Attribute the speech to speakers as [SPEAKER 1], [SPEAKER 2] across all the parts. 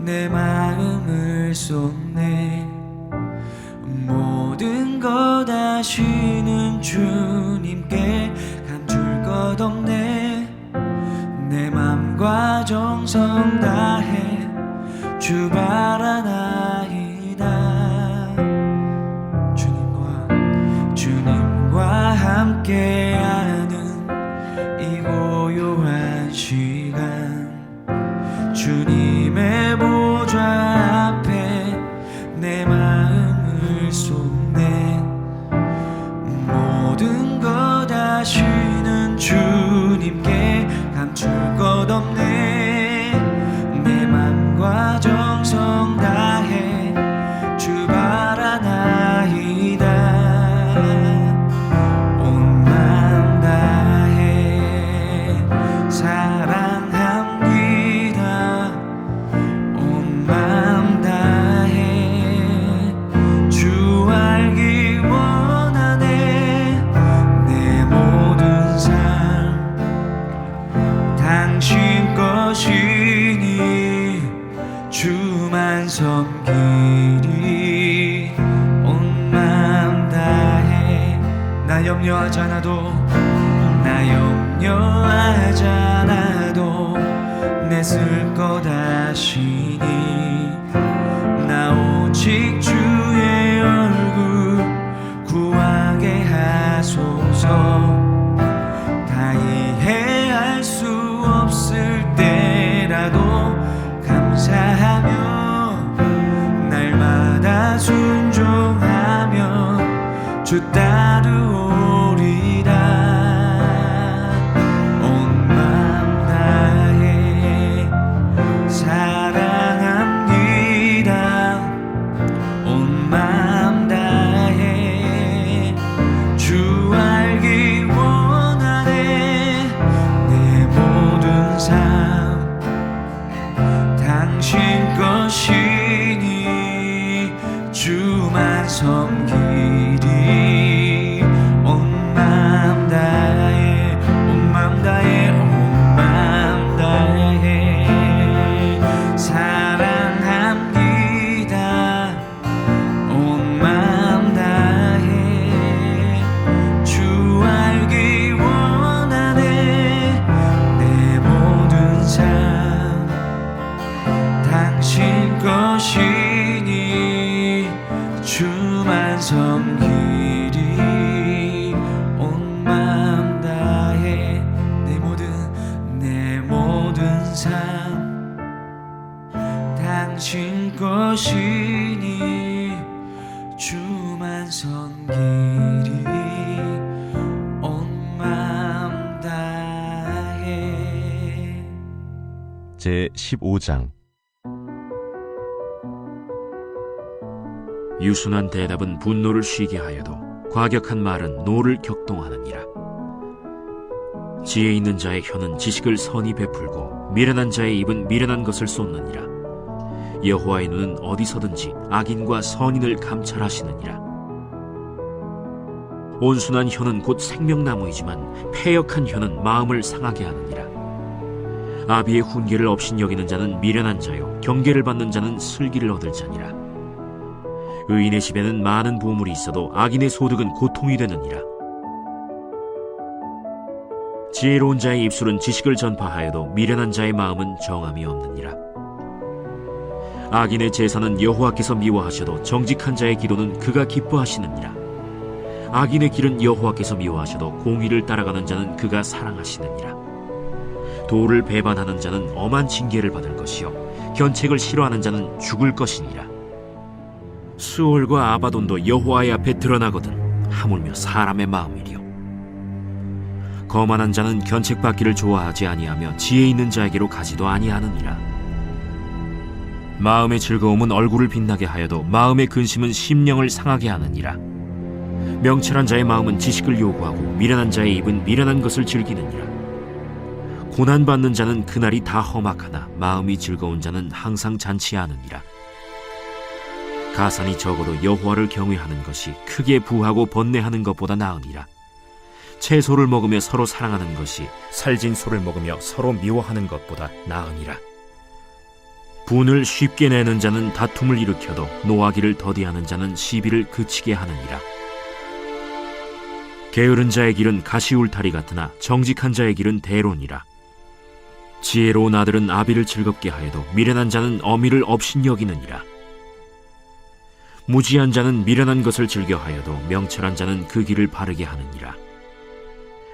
[SPEAKER 1] 내 마음을 쏟네. 모든 것 아시는 주님께 감출 것 없네. 내 맘과 정성 다해 주 바라나이다. 주님과 함께하는 이 고요한 시간, 주님의 보좌 앞에 내 마음을 쏟네. 모든 것 아시는 주님께 감출 것 없네. 내 맘과 정성 다해 주 바라나이다. 온 맘 다해 사랑합니다. 온 맘 다해 주 알기 원하네. 내 모든 삶 당신 것이니 주만 섬기리. 온 맘 다해 나 염려하지 않아도, 나 염려하지 않아도 내 쓸 것 아시니. 나 오직 주의 얼굴 구하게 하소서. 다 이해할 수 없을 때라도 감사하며 날마다 순종하며 주 따르오리라. 온 맘 다해 사랑합니다. 온 맘 다해 주 알기 원하네. 내 모든 삶 당신 것이니 주만 섬기리. 온 맘 다해 온 맘 다해 온 맘 다해 사랑합니다. 온 맘 다해 주 알기 원하네. 내 모든 삶 당신 것이니 주만 섬기리. 온 맘 다해 내 모든 삶 당신 것이니 주만 섬기리. 온 맘 다해.
[SPEAKER 2] 제 15장.
[SPEAKER 3] 유순한 대답은 분노를 쉬게 하여도 과격한 말은 노를 격동하느니라. 지혜 있는 자의 혀는 지식을 선히 베풀고 미련한 자의 입은 미련한 것을 쏟느니라. 여호와의 눈은 어디서든지 악인과 선인을 감찰하시느니라. 온순한 혀는 곧 생명나무이지만 패역한 혀는 마음을 상하게 하느니라. 아비의 훈계를 업신여기는 자는 미련한 자요 경계를 받는 자는 슬기를 얻을 자니라. 의인의 집에는 많은 보물이 있어도 악인의 소득은 고통이 되느니라. 지혜로운 자의 입술은 지식을 전파하여도 미련한 자의 마음은 정함이 없느니라. 악인의 제사는 여호와께서 미워하셔도 정직한 자의 기도는 그가 기뻐하시느니라. 악인의 길은 여호와께서 미워하셔도 공의를 따라가는 자는 그가 사랑하시느니라. 도를 배반하는 자는 엄한 징계를 받을 것이요 견책을 싫어하는 자는 죽을 것이니라. 수올과 아바돈도 여호와의 앞에 드러나거든 하물며 사람의 마음이리요. 거만한 자는 견책받기를 좋아하지 아니하며 지혜 있는 자에게로 가지도 아니하느니라. 마음의 즐거움은 얼굴을 빛나게 하여도 마음의 근심은 심령을 상하게 하느니라. 명철한 자의 마음은 지식을 요구하고 미련한 자의 입은 미련한 것을 즐기느니라. 고난받는 자는 그날이 다 험악하나 마음이 즐거운 자는 항상 잔치하느니라. 가산이 적어도 여호와를 경외하는 것이 크게 부하고 번뇌하는 것보다 나으니라. 채소를 먹으며 서로 사랑하는 것이 살진 소를 먹으며 서로 미워하는 것보다 나으니라. 분을 쉽게 내는 자는 다툼을 일으켜도 노하기를 더디하는 자는 시비를 그치게 하느니라. 게으른 자의 길은 가시울타리 같으나 정직한 자의 길은 대론이라. 지혜로운 아들은 아비를 즐겁게 하여도 미련한 자는 어미를 업신여기느니라. 무지한 자는 미련한 것을 즐겨하여도 명철한 자는 그 길을 바르게 하느니라.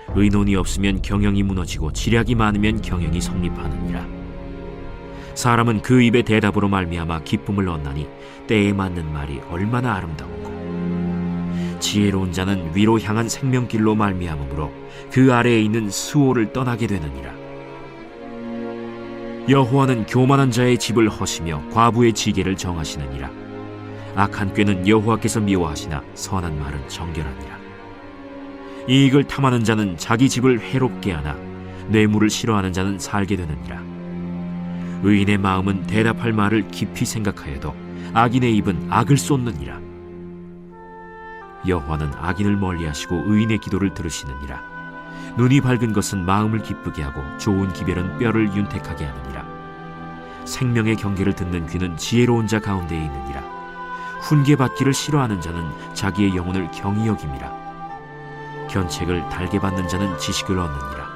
[SPEAKER 3] 의논이 없으면 경영이 무너지고 지략이 많으면 경영이 성립하느니라. 사람은 그 입의 대답으로 말미암아 기쁨을 얻나니 때에 맞는 말이 얼마나 아름다웠고, 지혜로운 자는 위로 향한 생명길로 말미암으므로 그 아래에 있는 수호를 떠나게 되느니라. 여호와는 교만한 자의 집을 허시며 과부의 지게를 정하시느니라. 악한 꾀는 여호와께서 미워하시나 선한 말은 정결하니라. 이익을 탐하는 자는 자기 집을 해롭게 하나 뇌물을 싫어하는 자는 살게 되느니라. 의인의 마음은 대답할 말을 깊이 생각하여도 악인의 입은 악을 쏟느니라. 여호와는 악인을 멀리하시고 의인의 기도를 들으시느니라. 눈이 밝은 것은 마음을 기쁘게 하고 좋은 기별은 뼈를 윤택하게 하느니라. 생명의 경계를 듣는 귀는 지혜로운 자 가운데에 있느니라. 훈계받기를 싫어하는 자는 자기의 영혼을 경히 여김이라. 견책을 달게 받는 자는 지식을 얻느니라.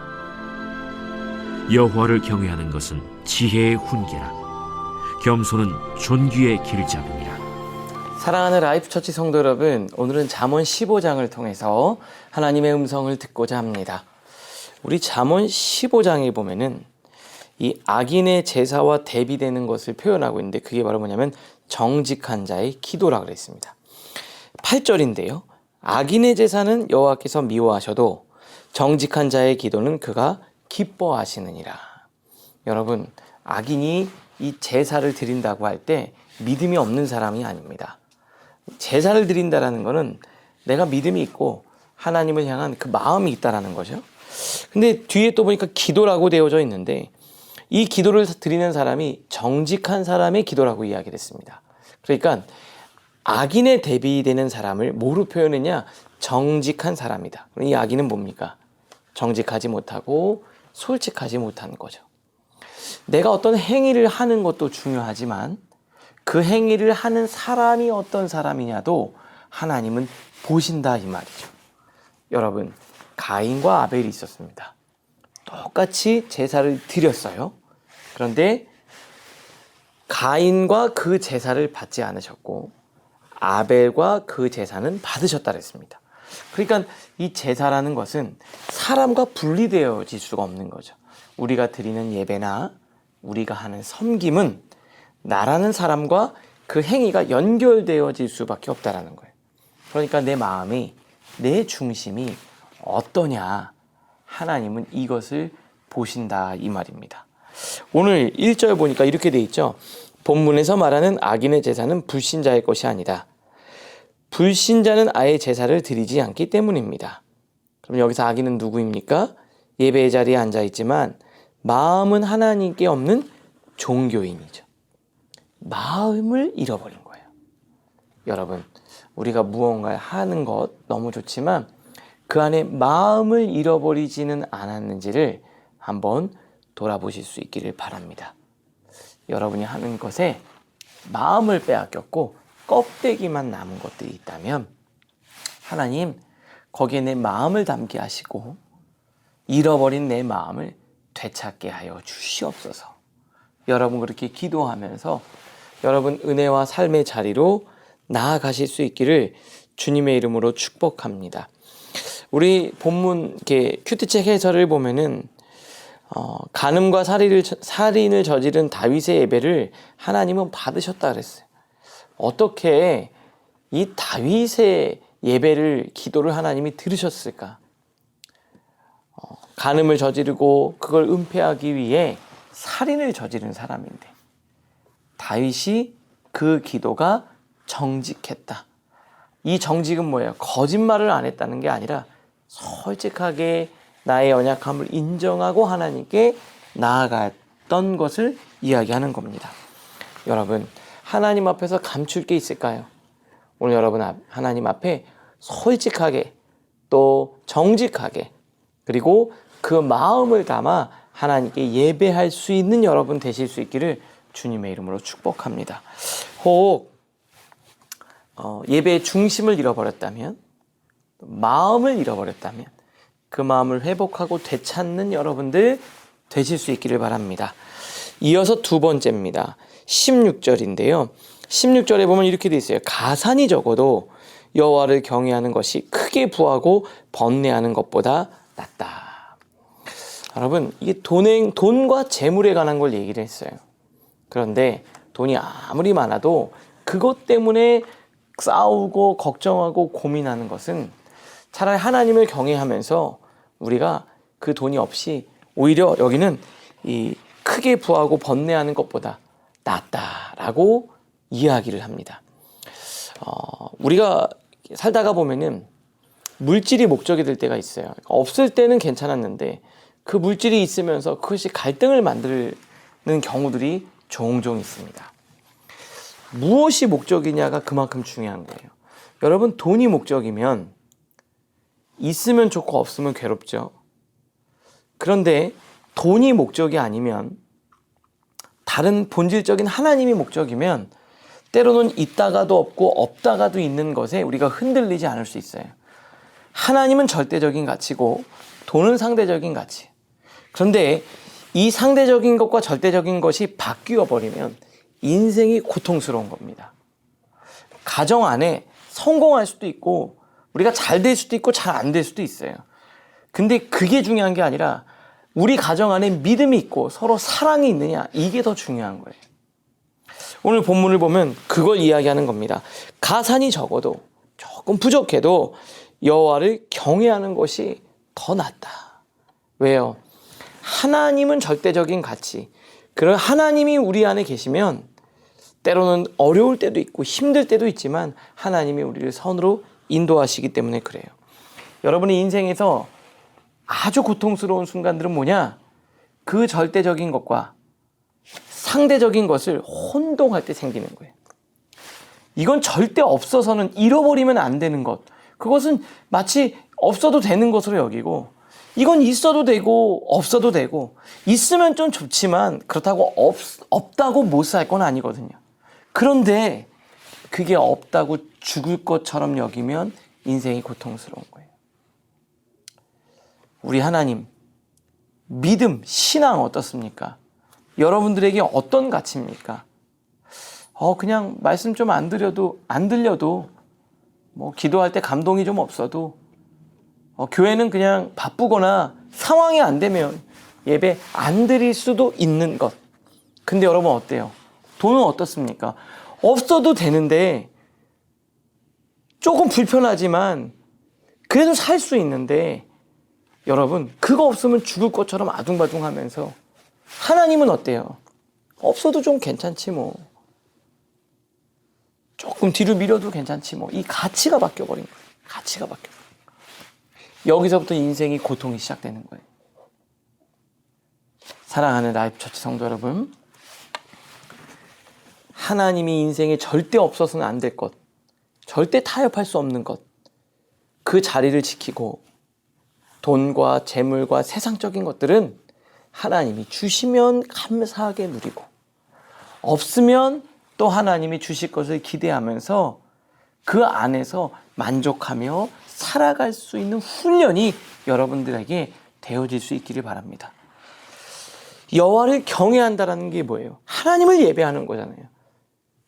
[SPEAKER 3] 여호와를 경외하는 것은 지혜의 훈계라. 겸손은 존귀의 길잡이니라.
[SPEAKER 4] 사랑하는 라이프처치 성도 여러분, 오늘은 잠언 15장을 통해서 하나님의 음성을 듣고자 합니다. 우리 잠언 15장에 보면은 이 악인의 제사와 대비되는 것을 표현하고 있는데, 그게 바로 뭐냐면 정직한 자의 기도라 그랬습니다. 8절인데요. 악인의 제사는 여호와께서 미워하셔도 정직한 자의 기도는 그가 기뻐하시느니라. 여러분, 악인이 이 제사를 드린다고 할 때 믿음이 없는 사람이 아닙니다. 제사를 드린다라는 것은 내가 믿음이 있고 하나님을 향한 그 마음이 있다라는 거죠. 근데 뒤에 또 보니까 기도라고 되어져 있는데, 이 기도를 드리는 사람이 정직한 사람의 기도라고 이야기를 했습니다. 그러니까 악인에 대비되는 사람을 뭐로 표현했냐? 정직한 사람이다. 이 악인은 뭡니까? 정직하지 못하고 솔직하지 못한 거죠. 내가 어떤 행위를 하는 것도 중요하지만 그 행위를 하는 사람이 어떤 사람이냐도 하나님은 보신다 이 말이죠. 여러분, 가인과 아벨이 있었습니다. 똑같이 제사를 드렸어요. 그런데 가인과 그 제사를 받지 않으셨고 아벨과 그 제사는 받으셨다 그랬습니다. 그러니까 이 제사라는 것은 사람과 분리되어질 수가 없는 거죠. 우리가 드리는 예배나 우리가 하는 섬김은 나라는 사람과 그 행위가 연결되어질 수밖에 없다라는 거예요. 그러니까 내 마음이, 내 중심이 어떠냐, 하나님은 이것을 보신다 이 말입니다. 오늘 1절 보니까 이렇게 돼 있죠. 본문에서 말하는 악인의 제사는 불신자의 것이 아니다. 불신자는 아예 제사를 드리지 않기 때문입니다. 그럼 여기서 악인은 누구입니까? 예배의 자리에 앉아있지만 마음은 하나님께 없는 종교인이죠. 마음을 잃어버린 거예요. 여러분, 우리가 무언가를 하는 것 너무 좋지만 그 안에 마음을 잃어버리지는 않았는지를 한번 돌아보실 수 있기를 바랍니다. 여러분이 하는 것에 마음을 빼앗겼고 껍데기만 남은 것들이 있다면 하나님, 거기에 내 마음을 담게 하시고 잃어버린 내 마음을 되찾게 하여 주시옵소서. 여러분 그렇게 기도하면서 여러분 은혜와 삶의 자리로 나아가실 수 있기를 주님의 이름으로 축복합니다. 우리 본문 이렇게 큐티책 해설을 보면은 간음과 살인을 저지른 다윗의 예배를 하나님은 받으셨다 그랬어요. 어떻게 이 다윗의 예배를, 기도를 하나님이 들으셨을까? 간음을 저지르고 그걸 은폐하기 위해 살인을 저지른 사람인데 다윗이 그 기도가 정직했다. 이 정직은 뭐예요? 거짓말을 안 했다는 게 아니라 솔직하게 나의 연약함을 인정하고 하나님께 나아갔던 것을 이야기하는 겁니다. 여러분, 하나님 앞에서 감출 게 있을까요? 오늘 여러분 하나님 앞에 솔직하게 또 정직하게 그리고 그 마음을 담아 하나님께 예배할 수 있는 여러분 되실 수 있기를 주님의 이름으로 축복합니다. 혹 예배의 중심을 잃어버렸다면, 마음을 잃어버렸다면 그 마음을 회복하고 되찾는 여러분들 되실 수 있기를 바랍니다. 이어서 두 번째입니다. 16절인데요. 16절에 보면 이렇게 되어 있어요. 가산이 적어도 여호와를 경외하는 것이 크게 부하고 번뇌하는 것보다 낫다. 여러분, 이게 돈과 재물에 관한 걸 얘기를 했어요. 그런데 돈이 아무리 많아도 그것 때문에 싸우고 걱정하고 고민하는 것은 차라리 하나님을 경외하면서 우리가 그 돈이 없이 오히려 여기는 이 크게 부하고 번뇌하는 것보다 낫다라고 이야기를 합니다. 우리가 살다가 보면은 물질이 목적이 될 때가 있어요. 없을 때는 괜찮았는데 그 물질이 있으면서 그것이 갈등을 만드는 경우들이 종종 있습니다. 무엇이 목적이냐가 그만큼 중요한 거예요. 여러분, 돈이 목적이면 있으면 좋고 없으면 괴롭죠. 그런데 돈이 목적이 아니면, 다른 본질적인 하나님이 목적이면 때로는 있다가도 없고 없다가도 있는 것에 우리가 흔들리지 않을 수 있어요. 하나님은 절대적인 가치고 돈은 상대적인 가치. 그런데 이 상대적인 것과 절대적인 것이 바뀌어 버리면 인생이 고통스러운 겁니다. 가정 안에 성공할 수도 있고 우리가 잘 될 수도 있고 잘 안 될 수도 있어요. 근데 그게 중요한 게 아니라 우리 가정 안에 믿음이 있고 서로 사랑이 있느냐, 이게 더 중요한 거예요. 오늘 본문을 보면 그걸 이야기하는 겁니다. 가산이 적어도, 조금 부족해도 여호와를 경외하는 것이 더 낫다. 왜요? 하나님은 절대적인 가치. 그런 하나님이 우리 안에 계시면 때로는 어려울 때도 있고 힘들 때도 있지만 하나님이 우리를 선으로 인도하시기 때문에 그래요. 여러분의 인생에서 아주 고통스러운 순간들은 뭐냐? 그 절대적인 것과 상대적인 것을 혼동할 때 생기는 거예요. 이건 절대 없어서는, 잃어버리면 안 되는 것, 그것은 마치 없어도 되는 것으로 여기고, 이건 있어도 되고 없어도 되고, 있으면 좀 좋지만 그렇다고 없다고 못 살 건 아니거든요. 그런데 그게 없다고 죽을 것처럼 여기면 인생이 고통스러운 거예요. 우리 하나님, 믿음, 신앙 어떻습니까? 여러분들에게 어떤 가치입니까? 그냥 말씀 좀 안 들려도, 뭐 기도할 때 감동이 좀 없어도, 교회는 그냥 바쁘거나 상황이 안 되면 예배 안 드릴 수도 있는 것. 근데 여러분 어때요? 돈은 어떻습니까? 없어도 되는데, 조금 불편하지만 그래도 살 수 있는데, 여러분 그거 없으면 죽을 것처럼 아둥바둥하면서, 하나님은 어때요? 없어도 좀 괜찮지 뭐, 조금 뒤로 미뤄도 괜찮지 뭐. 이 가치가 바뀌어버린 거예요. 가치가 바뀌어버린 거예요. 여기서부터 인생이 고통이 시작되는 거예요. 사랑하는 라이프 처치 성도 여러분, 하나님이 인생에 절대 없어서는 안 될 것, 절대 타협할 수 없는 것, 그 자리를 지키고 돈과 재물과 세상적인 것들은 하나님이 주시면 감사하게 누리고, 없으면 또 하나님이 주실 것을 기대하면서 그 안에서 만족하며 살아갈 수 있는 훈련이 여러분들에게 되어질 수 있기를 바랍니다. 여호와를 경외한다라는 게 뭐예요? 하나님을 예배하는 거잖아요.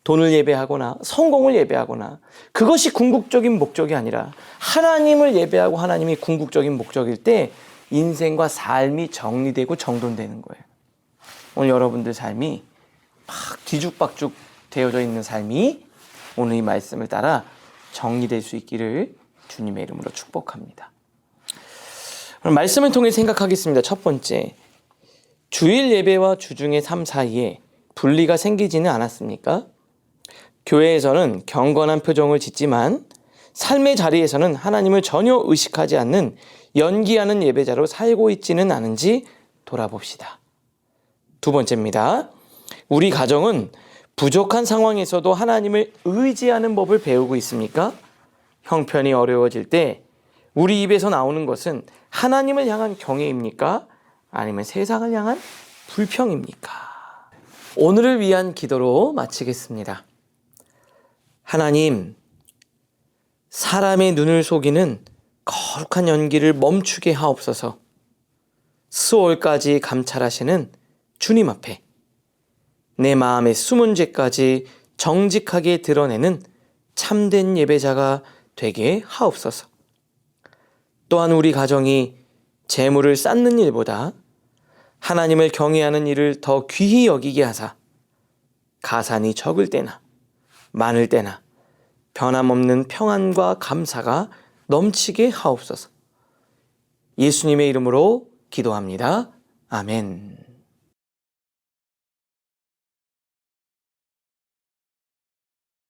[SPEAKER 4] 돈을 예배하거나 성공을 예배하거나 그것이 궁극적인 목적이 아니라 하나님을 예배하고 하나님이 궁극적인 목적일 때 인생과 삶이 정리되고 정돈되는 거예요. 오늘 여러분들 삶이 막 뒤죽박죽 되어져 있는 삶이 오늘 이 말씀을 따라 정리될 수 있기를 주님의 이름으로 축복합니다. 그럼 말씀을 통해 생각하겠습니다. 첫 번째, 주일 예배와 주중의 삶 사이에 분리가 생기지는 않았습니까? 교회에서는 경건한 표정을 짓지만 삶의 자리에서는 하나님을 전혀 의식하지 않는 연기하는 예배자로 살고 있지는 않은지 돌아봅시다. 두 번째입니다. 우리 가정은 부족한 상황에서도 하나님을 의지하는 법을 배우고 있습니까? 형편이 어려워질 때 우리 입에서 나오는 것은 하나님을 향한 경외입니까? 아니면 세상을 향한 불평입니까? 오늘을 위한 기도로 마치겠습니다. 하나님, 사람의 눈을 속이는 거룩한 연기를 멈추게 하옵소서. 수월까지 감찰하시는 주님 앞에 내 마음의 숨은 죄까지 정직하게 드러내는 참된 예배자가 되게 하옵소서. 또한 우리 가정이 재물을 쌓는 일보다 하나님을 경외하는 일을 더 귀히 여기게 하사 가산이 적을 때나 많을 때나 변함없는 평안과 감사가 넘치게 하옵소서. 예수님의 이름으로 기도합니다. 아멘.